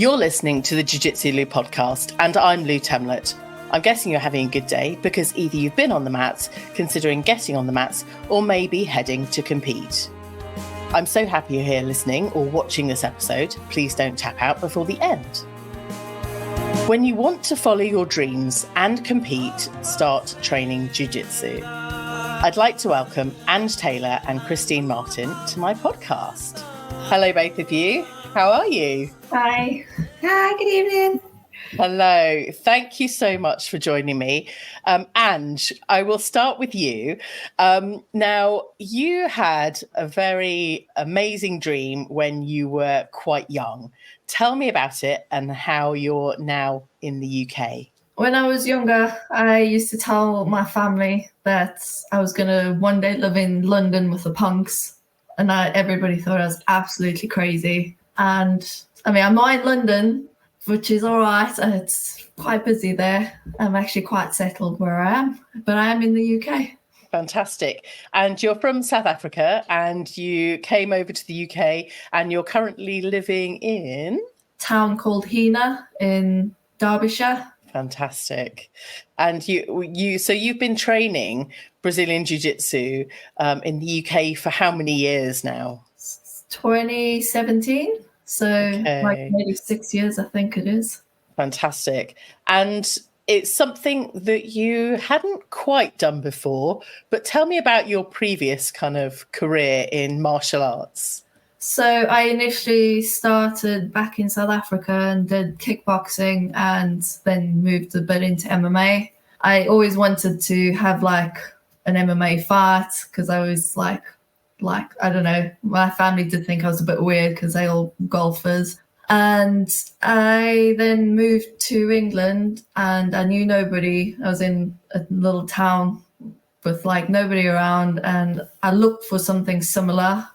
You're listening to the Jiu Jitsu Lou podcast, and I'm Lou Temlett. I'm guessing you're having a good day because either you've been on the mats, considering getting on the mats, or maybe heading to compete. I'm so happy you're here listening or watching this episode. Please don't tap out before the end. When you want to follow your dreams and compete, start training Jiu Jitsu. I'd like to welcome Ange Taylor and Christine Martin to my podcast. Hello, both of you. How are you? Hi. Hi, good evening. Hello. Thank you so much for joining me. Ange, I will start with you. Now, you had a very amazing dream when you were quite young. Tell me about it and how you're now in the UK. When I was younger, I used to tell my family that I was going to one day live in London with the punks. And everybody thought I was absolutely crazy. And I mean, I'm not in London, which is all right. It's quite busy there. I'm actually quite settled where I am, but I am in the UK. Fantastic. And you're from South Africa and you came over to the UK and you're currently living in? Town called Hina in Derbyshire. Fantastic. And so you've been training Brazilian Jiu Jitsu in the UK for how many years now? 2017. So like maybe 6 years, I think it is. Fantastic. And it's something that you hadn't quite done before, but tell me about your previous kind of career in martial arts. So I initially started back in South Africa and did kickboxing and then moved a bit into MMA. I always wanted to have like an MMA fight because I was like, I don't know, my family did think I was a bit weird because they all golfers. And I then moved to England and I knew nobody. I was in a little town with like nobody around and I looked for something similar.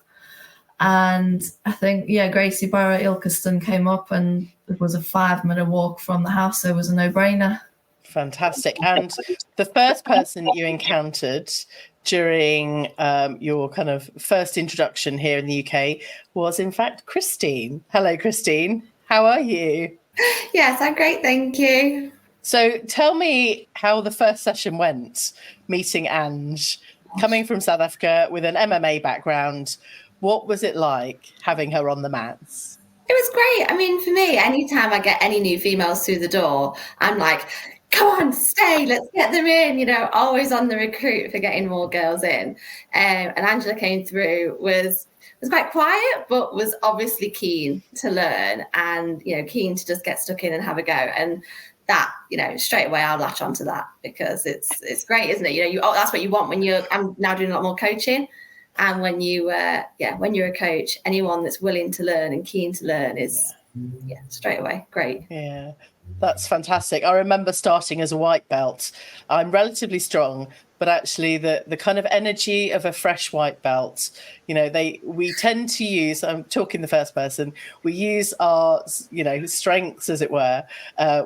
And I think, Gracie Barra Ilkeston came up and it was a 5-minute walk from the house. So it was a no-brainer. Fantastic. And the first person that you encountered during your kind of first introduction here in the UK was, in fact, Christine. Hello, Christine. How are you? Yes, I'm great, thank you. So tell me how the first session went, meeting Ange, coming from South Africa with an MMA background. What was it like having her on the mats? It was great. I mean, for me, anytime I get any new females through the door, I'm like, come on, stay, let's get them in, always on the recruit for getting more girls in. And Angela came through, was quite quiet, but was obviously keen to learn and, keen to just get stuck in and have a go. And that, straight away I'll latch onto that because it's great, isn't it? That's what you want when I'm now doing a lot more coaching. And when you're a coach, anyone that's willing to learn and keen to learn is, straight away, great. Yeah, that's fantastic. I remember starting as a white belt. I'm relatively strong, but actually the kind of energy of a fresh white belt, we tend to use, I'm talking the first person, we use our, strengths, as it were,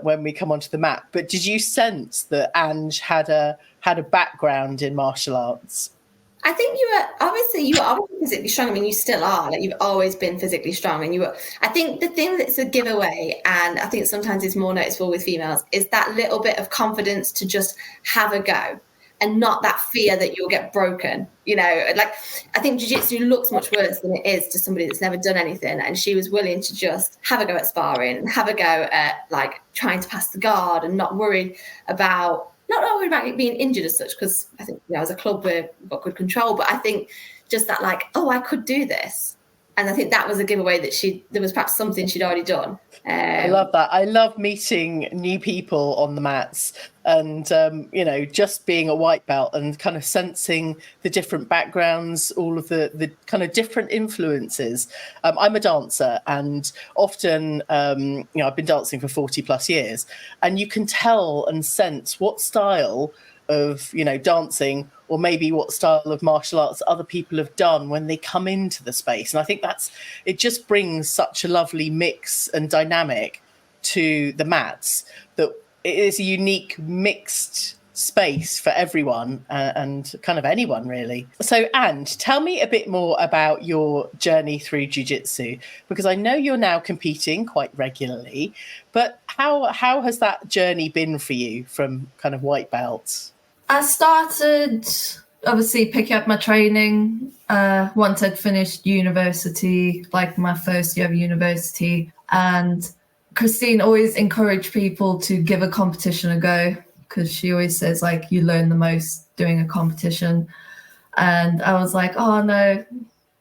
when we come onto the mat. But did you sense that Ange had a background in martial arts? I think you were always physically strong. I mean, you still are. Like, you've always been physically strong. And I think the thing that's a giveaway, and I think sometimes it's more noticeable with females, is that little bit of confidence to just have a go and not that fear that you'll get broken. I think jiu-jitsu looks much worse than it is to somebody that's never done anything. And she was willing to just have a go at sparring and have a go at like trying to pass the guard and not worried about it being injured as such, because I think as a club we've got good control, but I think just that I could do this. And I think that was a giveaway that there was perhaps something she'd already done. I love that. I love meeting new people on the mats and, just being a white belt and kind of sensing the different backgrounds, all of the kind of different influences. I'm a dancer and often, I've been dancing for 40 plus years and you can tell and sense what style of, dancing or maybe what style of martial arts other people have done when they come into the space. And I think it just brings such a lovely mix and dynamic to the mats that it is a unique mixed space for everyone and kind of anyone really. So, and tell me a bit more about your journey through jiu-jitsu, because I know you're now competing quite regularly, but how has that journey been for you from kind of white belts? I started obviously picking up my training once I'd finished university, like my first year of university, and Christine always encouraged people to give a competition a go, because she always says, like, you learn the most doing a competition. And I was like, oh no,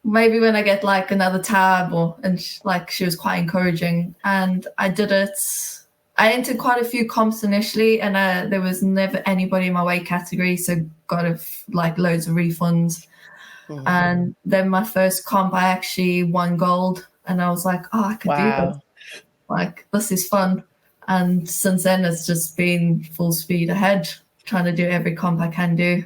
maybe when I get like another tab, she was quite encouraging. And I did it. I entered quite a few comps initially, and there was never anybody in my weight category, so got loads of refunds. Mm-hmm. And then my first comp, I actually won gold, and I was like, oh, I could do this. Like, this is fun. And since then, it's just been full speed ahead, trying to do every comp I can do.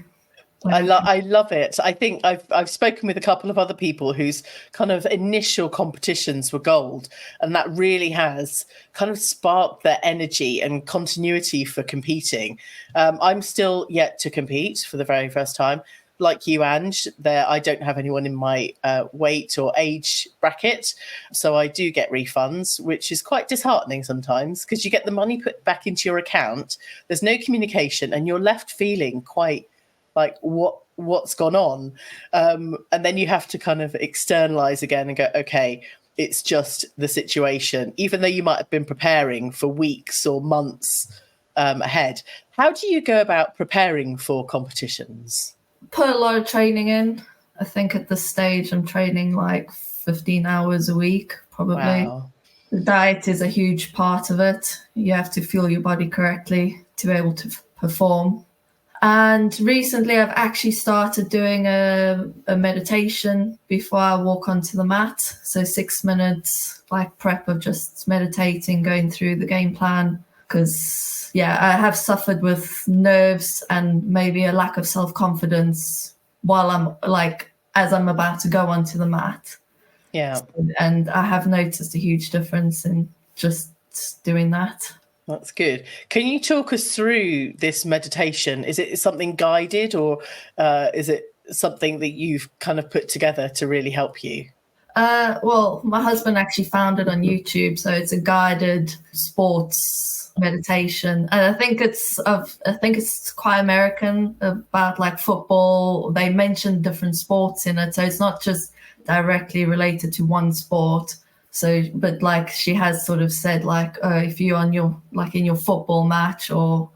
I love it. I think I've spoken with a couple of other people whose kind of initial competitions were gold, and that really has kind of sparked their energy and continuity for competing. I'm still yet to compete for the very first time. Like you, Ange, I don't have anyone in my weight or age bracket, so I do get refunds, which is quite disheartening sometimes, because you get the money put back into your account, there's no communication, and you're left feeling quite like what's gone on, and then you have to kind of externalize again and go, okay, it's just the situation, even though you might have been preparing for weeks or months ahead. How do you go about preparing for competitions? Put a lot of training in. I think at this stage I'm training like 15 hours a week, probably. Wow. The diet is a huge part of it. You have to fuel your body correctly to be able to perform. And recently I've actually started doing a meditation before I walk onto the mat. So 6 minutes like prep of just meditating, going through the game plan. Because, I have suffered with nerves and maybe a lack of self-confidence while as I'm about to go onto the mat. Yeah. And I have noticed a huge difference in just doing that. That's good. Can you talk us through this meditation? Is it something guided, or is it something that you've kind of put together to really help you? Well, my husband actually found it on YouTube, so it's a guided sports meditation, and I think it's quite American, about like football. They mention different sports in it, so it's not just directly related to one sport. So, but like she has sort of said, like, if you're on your, like in your football match, or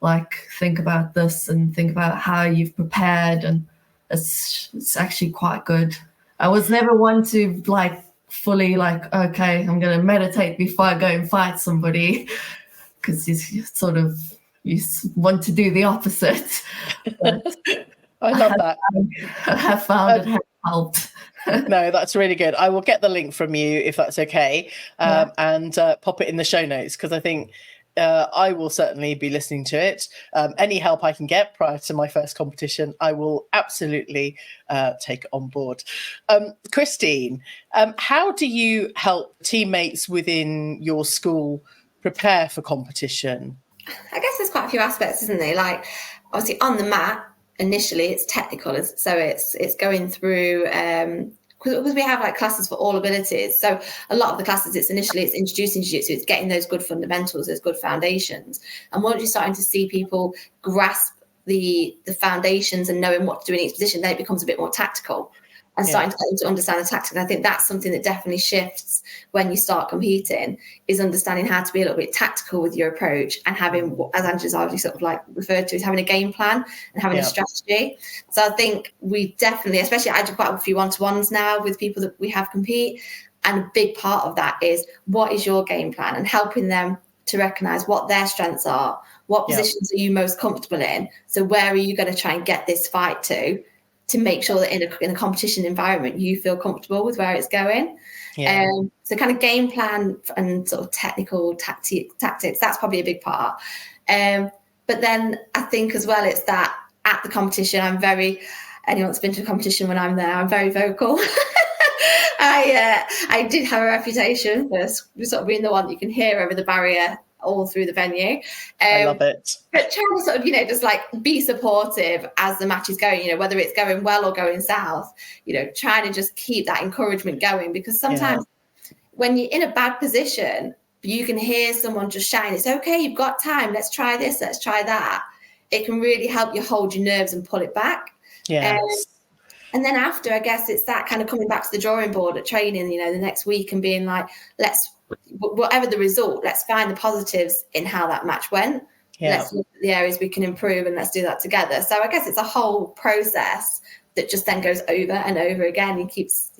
like think about this and think about how you've prepared, and it's actually quite good. I was never one to like fully like, okay, I'm going to meditate before I go and fight somebody, because you want to do the opposite. But I love that. I have found it has helped. No, that's really good. I will get the link from you if that's okay, and pop it in the show notes, because I think I will certainly be listening to it. Any help I can get prior to my first competition, I will absolutely take on board. Christine, how do you help teammates within your school prepare for competition? I guess there's quite a few aspects, isn't there? Like, obviously on the mat, initially it's technical, so it's going through because we have like classes for all abilities. So a lot of the classes, it's introducing jiu-jitsu, it's getting those good fundamentals, those good foundations. And once you're starting to see people grasp the foundations and knowing what to do in each position, then it becomes a bit more tactical and starting to get them to understand the tactics. And I think that's something that definitely shifts when you start competing, is understanding how to be a little bit tactical with your approach, and having, as Angela's already sort of like referred to, is having a game plan and having a strategy. So I think we definitely, especially I do quite a few one-to-ones now with people that we have compete, and a big part of that is, what is your game plan, and helping them to recognize what their strengths are, what positions are you most comfortable in, so where are you going to try and get this fight to make sure that in a competition environment you feel comfortable with where it's going. So kind of game plan and sort of technical tactics, that's probably a big part. But then I think as well, it's that at the competition, anyone that's been to a competition when I'm there, I'm very vocal. I did have a reputation for sort of being the one that you can hear over the barrier all through the venue. I love it. But trying to sort of, just like be supportive as the match is going, whether it's going well or going south, trying to just keep that encouragement going, because sometimes when you're in a bad position, you can hear someone just shouting, it's okay, you've got time, let's try this, let's try that. It can really help you hold your nerves and pull it back. Yes. And then after, I guess it's that kind of coming back to the drawing board at training, the next week, and being like, whatever the result, let's find the positives in how that match went. Yeah. Let's look at the areas we can improve, and let's do that together. So I guess it's a whole process that just then goes over and over again and keeps,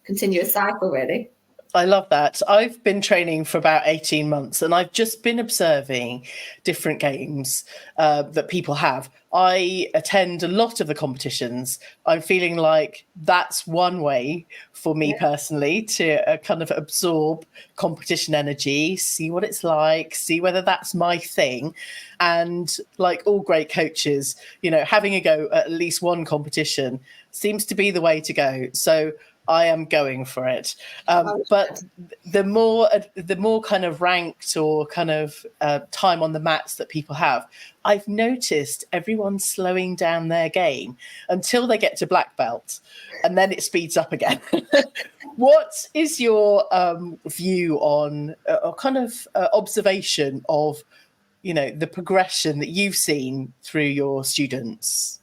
continuous cycle, really. I love that. I've been training for about 18 months, and I've just been observing different games that people have. I attend a lot of the competitions. I'm feeling like that's one way for me personally to kind of absorb competition energy, see what it's like, see whether that's my thing. And like all great coaches, having a go at least one competition seems to be the way to go. So I am going for it. But the more kind of ranked or kind of time on the mats that people have, I've noticed everyone's slowing down their game until they get to black belt, and then it speeds up again. What is your view on or kind of observation of, the progression that you've seen through your students?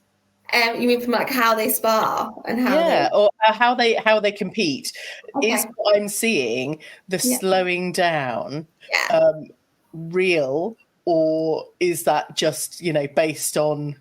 You mean from like how they spar and how or how they compete? Okay. Is what I'm seeing the slowing down real, or is that just based on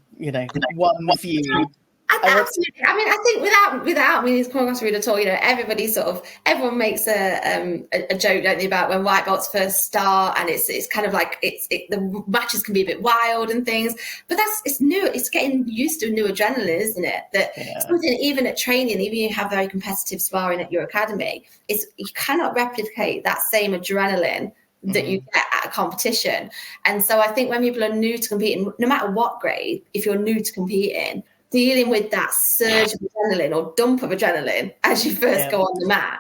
one view? Absolutely. I mean, I think without meaning to come across rude at all, everyone makes a joke, don't they, about when white belts first start, and it's kind of like the matches can be a bit wild and things, but it's new. It's getting used to new adrenaline, isn't it? That something, even at training, even you have very competitive sparring at your academy, you cannot replicate that same adrenaline that you get at a competition. And so I think when people are new to competing, no matter what grade, if you're new to competing, dealing with that surge of adrenaline or dump of adrenaline as you first go on the mat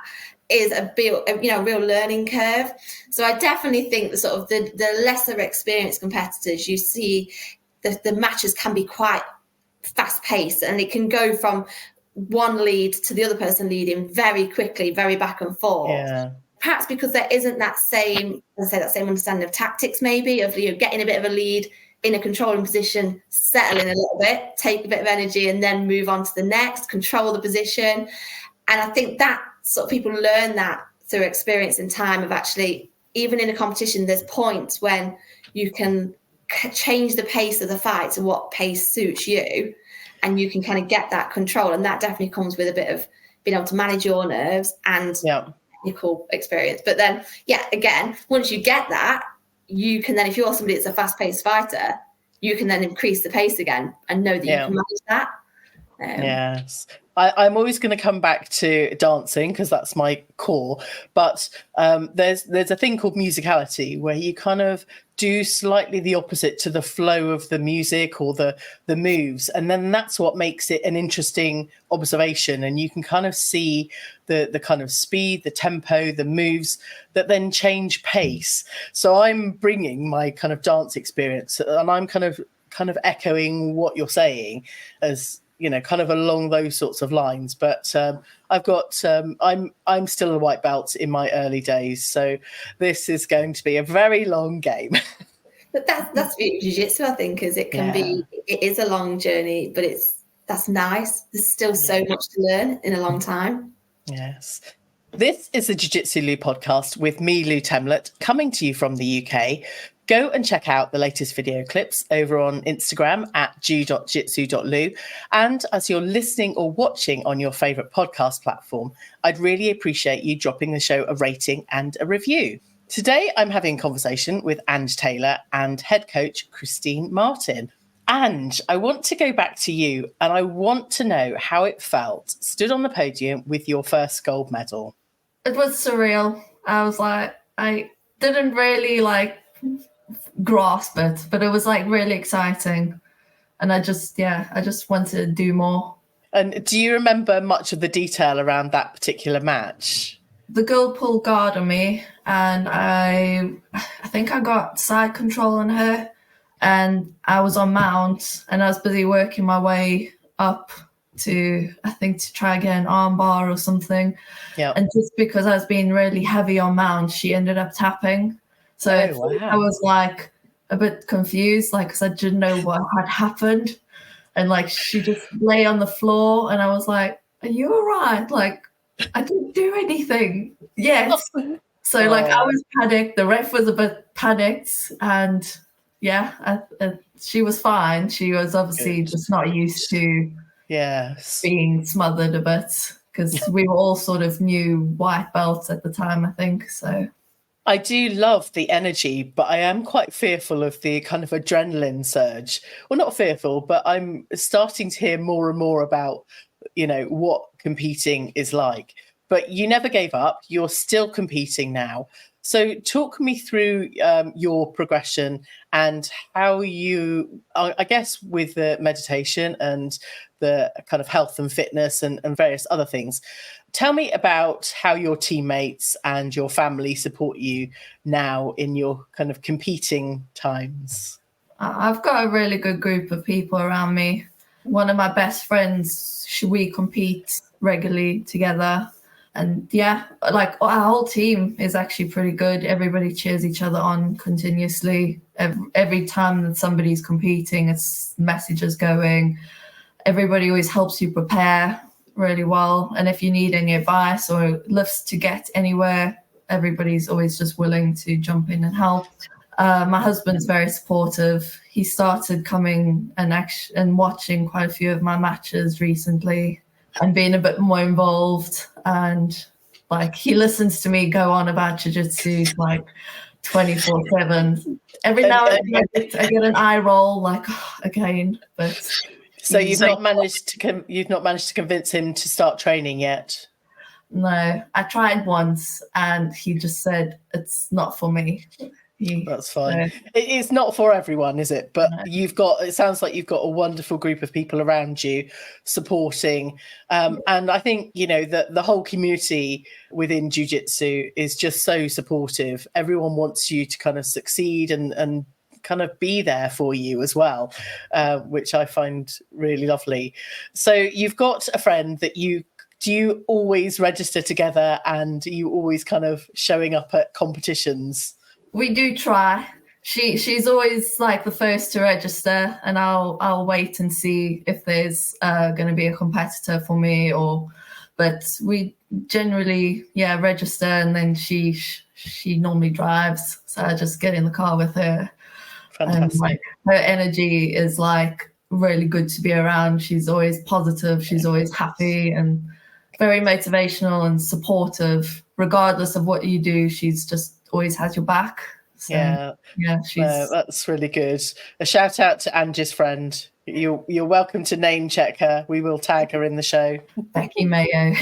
is a real learning curve. So I definitely think the sort of the lesser experienced competitors, you see the matches can be quite fast paced, and it can go from one lead to the other person leading very quickly, very back and forth. Yeah. Perhaps because there isn't that same understanding of tactics, maybe of getting a bit of a lead in a controlling position, settle in a little bit, take a bit of energy, and then move on to the next, control the position. And I think that sort of people learn that through experience and time of actually, even in a competition, there's points when you can change the pace of the fight to what pace suits you, and you can kind of get that control. And that definitely comes with a bit of being able to manage your nerves and technical experience. But then, again, once you get that, you can then, if you're somebody that's a fast-paced fighter, you can then increase the pace again and know that you can manage that. Yes. I'm always going to come back to dancing because that's my core. But there's a thing called musicality where you kind of do slightly the opposite to the flow of the music or the moves. And then that's what makes it an interesting observation. And you can kind of see the kind of speed, the tempo, the moves that then change pace. So I'm bringing my kind of dance experience, and I'm kind of echoing what you're saying as, kind of along those sorts of lines. But I've got, I'm still a white belt in my early days. So this is going to be a very long game. But that's jiu-jitsu, I think, is it can be, it is a long journey, but that's nice. There's still so much to learn in a long time. Yes. This is the Jiu-Jitsu Lou podcast with me, Lou Temlett, coming to you from the UK. Go and check out the latest video clips over on Instagram at jiu.jitsu.lu. And as you're listening or watching on your favourite podcast platform, I'd really appreciate you dropping the show a rating and a review. Today, I'm having a conversation with Ange Taylor and head coach Christine Martin. Ange, I want to go back to you, and I want to know how it felt stood on the podium with your first gold medal. It was surreal. I was like, I didn't really grasp it, but it was really exciting, and I just wanted to do more. And do you remember much of the detail around that particular match? the girl pulled guard on me, and I think I got side control on her, and I was on mount, and I was busy working my way up to try and get an arm bar or something. Yeah. And just because I was being really heavy on mount, she ended up tapping. So I was like a bit confused, like, because I didn't know what had happened. And like she just lay on the floor, and I was like, "Are you all right? Like, I didn't do anything." Yes. So like I was panicked. The ref was a bit panicked, and yeah, she was fine. She was obviously just not used to being smothered a bit, because we were all sort of new white belts at the time, I think. So I do love the energy, but I am quite fearful of the kind of adrenaline surge. Well, not fearful, but I'm starting to hear more and more about, what competing is like. But you never gave up. You're still competing now. So talk me through your progression and how you, I guess, with the meditation and the kind of health and fitness and various other things. Tell me about how your teammates and your family support you now in your kind of competing times. I've got a really good group of people around me. One of my best friends, we compete regularly together. And yeah, like our whole team is actually pretty good. Everybody cheers each other on continuously. Every time that somebody's competing, it's messages going. Everybody always helps you prepare really well. And if you need any advice or lifts to get anywhere, everybody's always just willing to jump in and help. My husband's very supportive. He started coming and watching quite a few of my matches recently and being a bit more involved. And like he listens to me go on about jiu-jitsu like 24/7. Every now and then I get an eye roll, like again, but. So you've not managed to convince him to start training yet? No, I tried once, and he just said it's not for me. That's fine. It's not for everyone, is it? But it sounds like you've got a wonderful group of people around you supporting. And I think, that the whole community within jiu-jitsu is just so supportive. Everyone wants you to kind of succeed and kind of be there for you as well, which I find really lovely. So you've got a friend that do you always register together, and are you always kind of showing up at competitions? We do try. She's always like the first to register, and I'll wait and see if there's going to be a competitor for me, but we generally register, and then she normally drives, so I just get in the car with her. Fantastic. And her energy is like really good to be around. She's always positive. She's always happy and very motivational and supportive. Regardless of what you do, she's just always has your back. So, that's really good. A shout out to Angie's friend. You're welcome to name check her. We will tag her in the show. Becky Mayo.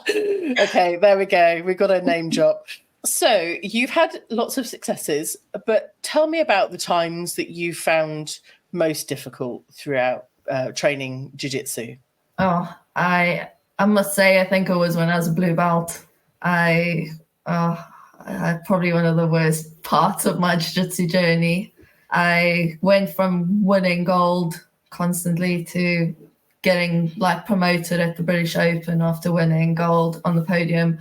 Okay, there we go. We've got a name drop. So you've had lots of successes, but tell me about the times that you found most difficult throughout training jiu-jitsu. Oh, I must say, I think it was when I was a blue belt. I had probably one of the worst parts of my jiu-jitsu journey. I went from winning gold constantly to getting like promoted at the British Open after winning gold on the podium,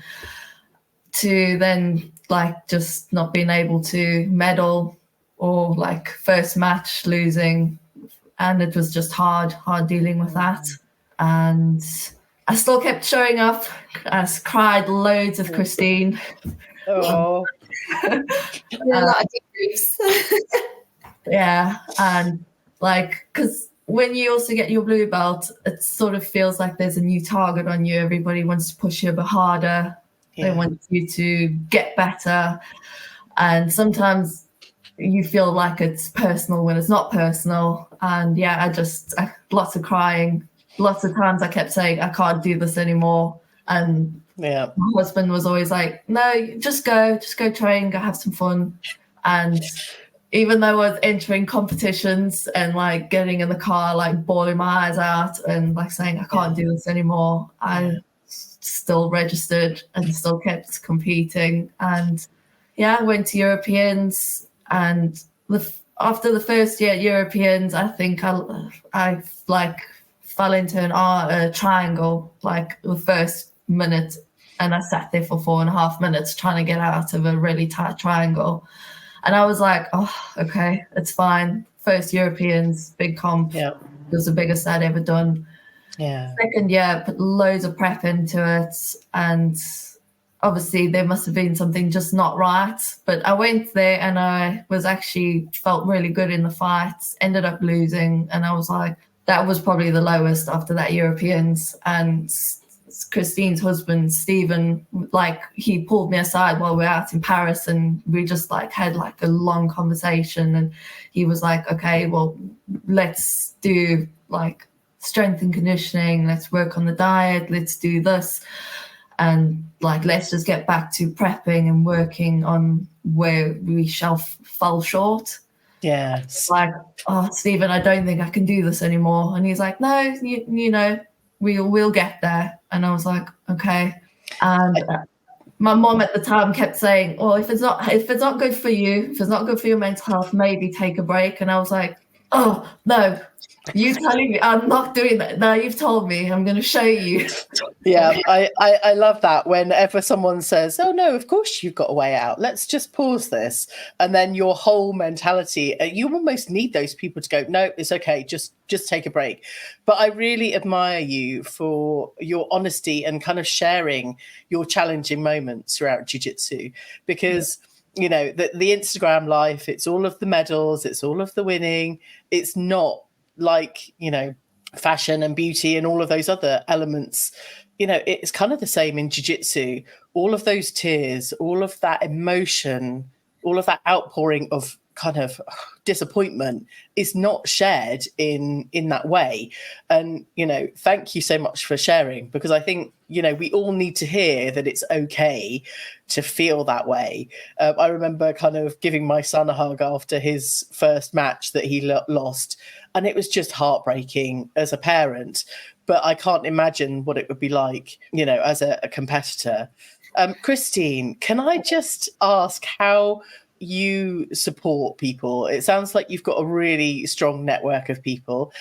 to then like just not being able to medal, or like first match losing, and it was just hard dealing with that. And I still kept showing up. I cried loads of Christine. Oh, a lot of debriefs. Yeah, and like, because when you also get your blue belt, it sort of feels like there's a new target on you. Everybody wants to push you a bit harder. They want you to get better. And sometimes you feel like it's personal when it's not personal. And lots of crying. Lots of times I kept saying, I can't do this anymore. And my husband was always like, no, just go train, go have some fun. And even though I was entering competitions and like getting in the car, like bawling my eyes out and like saying, I can't do this anymore, I still registered and still kept competing. And yeah, I went to Europeans, and after the first year at Europeans, I think I like fell into a triangle like the first minute, and I sat there for 4.5 minutes trying to get out of a really tight triangle. And I was like, oh, okay, it's fine. First Europeans, big comp. Yeah. It was the biggest I'd ever done. Yeah. Second year, put loads of prep into it. And obviously there must have been something just not right. But I went there and I was actually felt really good in the fights, ended up losing. And I was like, that was probably the lowest after that Europeans. And Christine's husband, Stephen, like he pulled me aside while we were out in Paris, and we just like had like a long conversation. And he was like, okay, well, let's do like strength and conditioning. Let's work on the diet. Let's do this. And like, let's just get back to prepping and working on where we fall short. Yeah. Like, oh, Stephen, I don't think I can do this anymore. And he's like, no, you know, we'll get there. And I was like, okay. And my mom at the time kept saying, well, if it's not good for you, if it's not good for your mental health, maybe take a break. And I was like, oh no, you telling me I'm not doing that. No, you've told me. I'm going to show you. Yeah, I love that whenever someone says, oh no, of course you've got a way out, let's just pause this. And then your whole mentality, you almost need those people to go, no, it's okay, just take a break. But I really admire you for your honesty and kind of sharing your challenging moments throughout jiu-jitsu, because you know, the Instagram life, it's all of the medals, it's all of the winning. It's not like, you know, fashion and beauty and all of those other elements. You know, it's kind of the same in jiu-jitsu. All of those tears, all of that emotion, all of that outpouring of kind of disappointment is not shared in that way. And, you know, thank you so much for sharing, because I think, you know, we all need to hear that it's okay to feel that way. I remember kind of giving my son a hug after his first match that he lost, and it was just heartbreaking as a parent. But I can't imagine what it would be like, you know, as a competitor. Christine, can I just ask how you support people? It sounds like you've got a really strong network of people,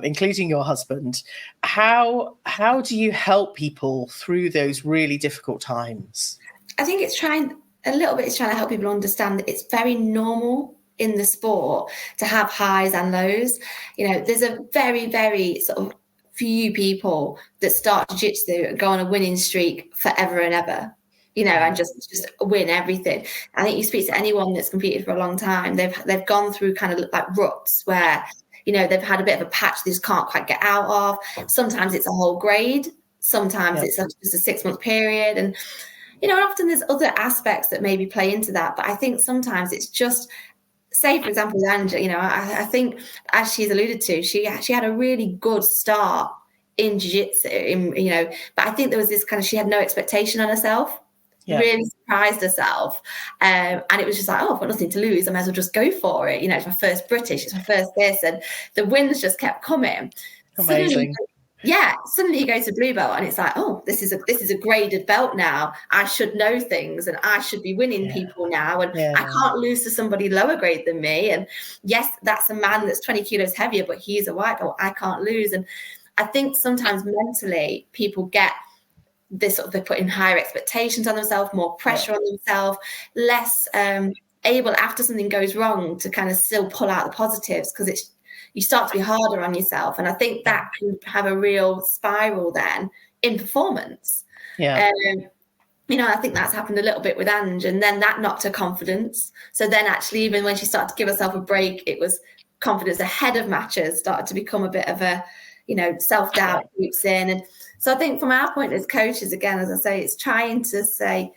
including your husband. How do you help people through those really difficult times? I think it's trying to help people understand that it's very normal in the sport to have highs and lows. You know, there's a very, very sort of few people that start jiu-jitsu and go on a winning streak forever and ever, you know, and just win everything. I think you speak to anyone that's competed for a long time, they've gone through kind of like ruts where, you know, they've had a bit of a patch they just can't quite get out of. Sometimes it's a whole grade, sometimes it's just a 6-month period. And, you know, and often there's other aspects that maybe play into that. But I think sometimes it's just, say, for example, with Anja, you know, I think, as she's alluded to, she had a really good start in jiu-jitsu, you know, but I think there was this kind of, she had no expectation on herself, really surprised herself. And it was just like, oh, I've got nothing to lose, I might as well just go for it. You know, it's my first British, it's my first this, and the wins just kept coming. Amazing. Suddenly you go to blue belt and it's like, oh, this is a graded belt now. I should know things and I should be winning people now. And I can't lose to somebody lower grade than me. And yes, that's a man that's 20 kilos heavier, but he's a white belt. I can't lose. And I think sometimes mentally people get this sort of, they're putting higher expectations on themselves, more pressure on themselves, less able after something goes wrong to kind of still pull out the positives, because you start to be harder on yourself. And I think that can have a real spiral then in performance. You know, I think that's happened a little bit with Ange, and then that knocked her confidence. So then actually, even when she started to give herself a break, it was confidence ahead of matches started to become a bit of a, you know, self-doubt creeps in. And so I think from our point as coaches, again, as I say, it's trying to say,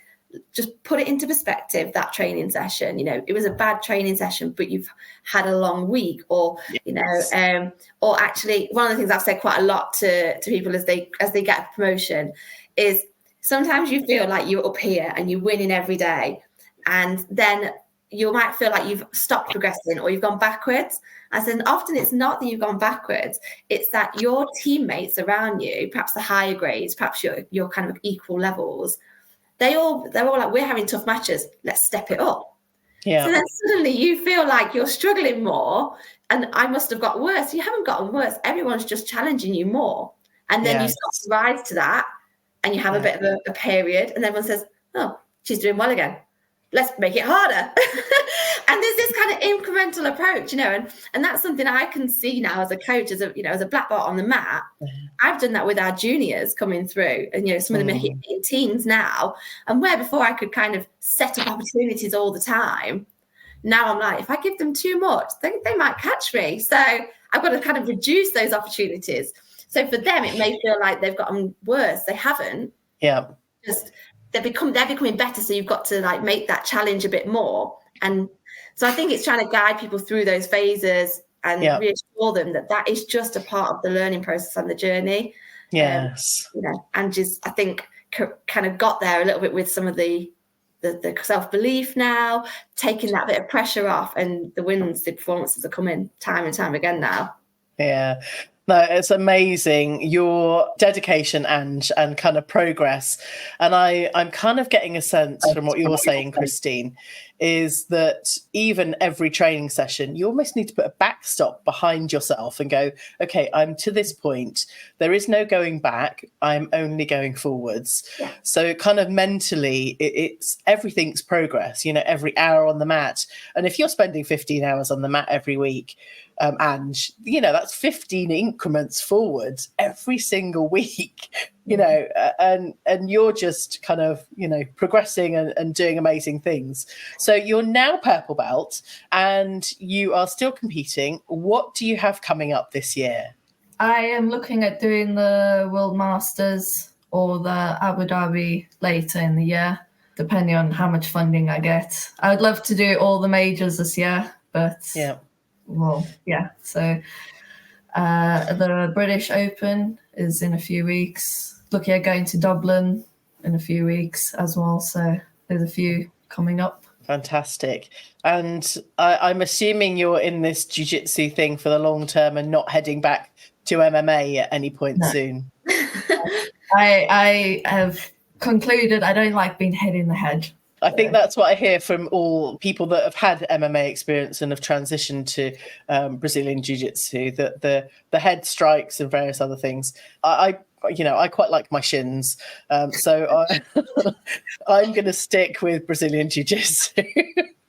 just put it into perspective, that training session, you know, it was a bad training session, but you've had a long week, or, you know, or actually one of the things I've said quite a lot to people as they get a promotion is sometimes you feel like you're up here and you're winning every day. And then you might feel like you've stopped progressing or you've gone backwards. I said, often it's not that you've gone backwards. It's that your teammates around you, perhaps the higher grades, perhaps your kind of equal levels, they're all like, we're having tough matches. Let's step it up. Yeah. So then suddenly you feel like you're struggling more and I must have got worse. You haven't gotten worse. Everyone's just challenging you more. And then you start to rise to that and you have a bit of a period and everyone says, oh, she's doing well again. Let's make it harder. And there's this kind of incremental approach, and that's something I can see now as a coach, as a black belt on the mat. I've done that with our juniors coming through, and some of them are hitting teens now. And where before I could kind of set up opportunities all the time, now I'm like, if I give them too much, they might catch me. So I've got to kind of reduce those opportunities. So for them, it may feel like they've gotten worse. They haven't. Yeah. Just they're becoming better. So you've got to like make that challenge a bit more. And so I think it's trying to guide people through those phases and reassure them that is just a part of the learning process and the journey. Yes. And just, I think, kind of got there a little bit with some of the self-belief now, taking that bit of pressure off, and the wins, the performances are coming time and time again now. Yeah. No, it's amazing, your dedication and kind of progress. And I'm kind of getting a sense from what you're saying, Christine, is that even every training session, you almost need to put a backstop behind yourself and go, okay, I'm to this point. There is no going back. I'm only going forwards. Yeah. So kind of mentally, it's everything's progress, every hour on the mat. And if you're spending 15 hours on the mat every week, and that's 15 increments forward every single week, and you're just kind of progressing and doing amazing things. So you're now purple belt and you are still competing. What do you have coming up this year? I am looking at doing the World Masters or the Abu Dhabi later in the year, depending on how much funding I get. I would love to do all the majors this year, but so the British Open is in a few weeks. Looking at going to Dublin in a few weeks as well. So there's a few coming up. Fantastic. And I'm assuming you're in this jiu-jitsu thing for the long term and not heading back to MMA at any point soon. I have concluded I don't like being hit in the head. I think that's what I hear from all people that have had MMA experience and have transitioned to Brazilian Jiu Jitsu, that the head strikes and various other things. I quite like my shins. So I'm going to stick with Brazilian Jiu Jitsu.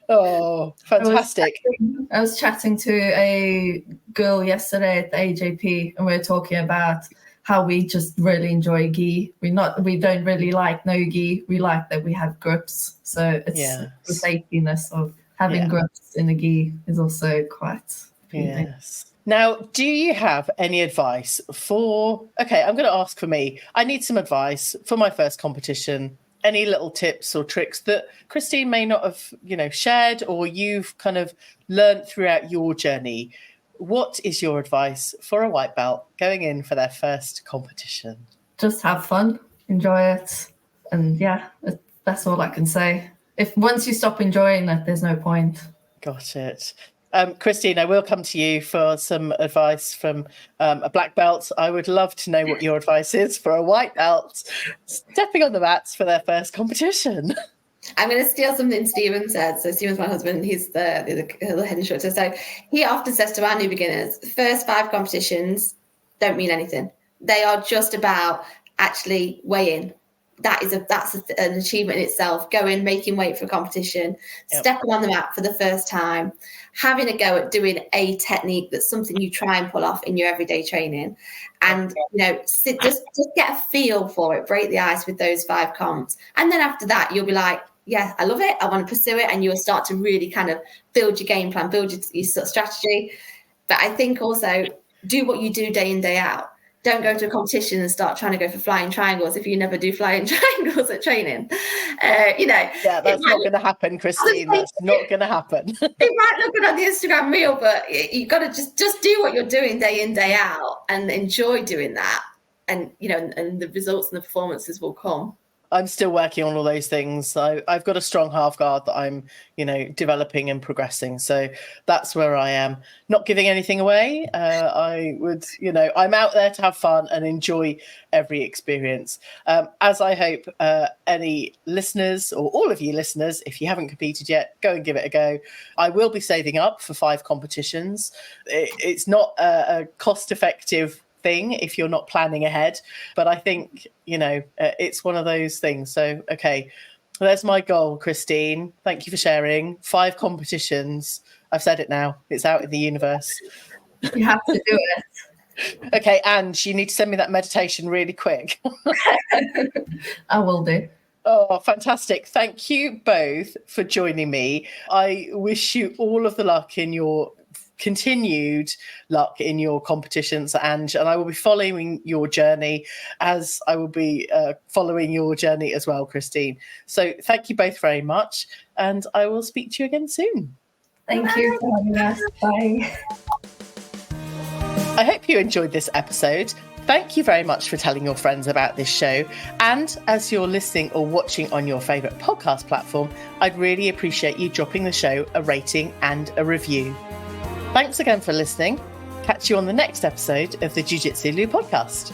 Oh, fantastic. I was chatting to a girl yesterday at the AJP and we were talking about how we just really enjoy gi. We don't really like no gi. We like that we have grips. So it's the safetiness of having grips in a gi is also quite appealing. Yes. Now, do you have any advice I'm going to ask for me. I need some advice for my first competition. Any little tips or tricks that Christine may not have, shared or you've kind of learned throughout your journey? What is your advice for a white belt going in for their first competition? Just have fun, enjoy it. And that's all I can say. If once you stop enjoying it, there's no point. Got it. Christine, I will come to you for some advice from a black belt. I would love to know what your advice is for a white belt stepping on the mats for their first competition. I'm going to steal something Stephen said. So Stephen's my husband. He's the head instructor. So he often says to our new beginners, the first 5 competitions don't mean anything. They are just about actually weighing. That's an achievement in itself. Going, making weight for a competition, stepping on the mat for the first time, having a go at doing a technique that's something you try and pull off in your everyday training. And, just get a feel for it, break the ice with those 5 comps. And then after that, you'll be like, yeah, I love it. I want to pursue it. And you'll start to really kind of build your game plan, build your sort of strategy. But I think also do what you do day in, day out. Don't go to a competition and start trying to go for flying triangles if you never do flying triangles at training. Yeah, that's not going to happen, Christine. That's not going to happen. It might look good on the Instagram reel, but you've got to just do what you're doing day in, day out and enjoy doing that. And, and the results and the performances will come. I'm still working on all those things. I've got a strong half guard that I'm, developing and progressing. So that's where I am. Not giving anything away. I would, I'm out there to have fun and enjoy every experience. As I hope any listeners, or all of you listeners, if you haven't competed yet, go and give it a go. I will be saving up for 5 competitions. It's not a cost-effective thing if you're not planning ahead, but I think it's one of those things. So okay, there's my goal, Christine. Thank you for sharing. 5 competitions. I've said it now. It's out in the universe. You have to do it. Okay, and you need to send me that meditation really quick. I will do. Oh, fantastic. Thank you both for joining me. I wish you all of the luck in your continued luck in your competitions, and I will be following your journey, as I will be following your journey as well, Christine. So thank you both very much, and I will speak to you again soon. Thank you for having us. Bye. I hope you enjoyed this episode. Thank you very much for telling your friends about this show. And as you're listening or watching on your favourite podcast platform, I'd really appreciate you dropping the show a rating and a review. Thanks again for listening. Catch you on the next episode of the Jiu Jitsu Lou podcast.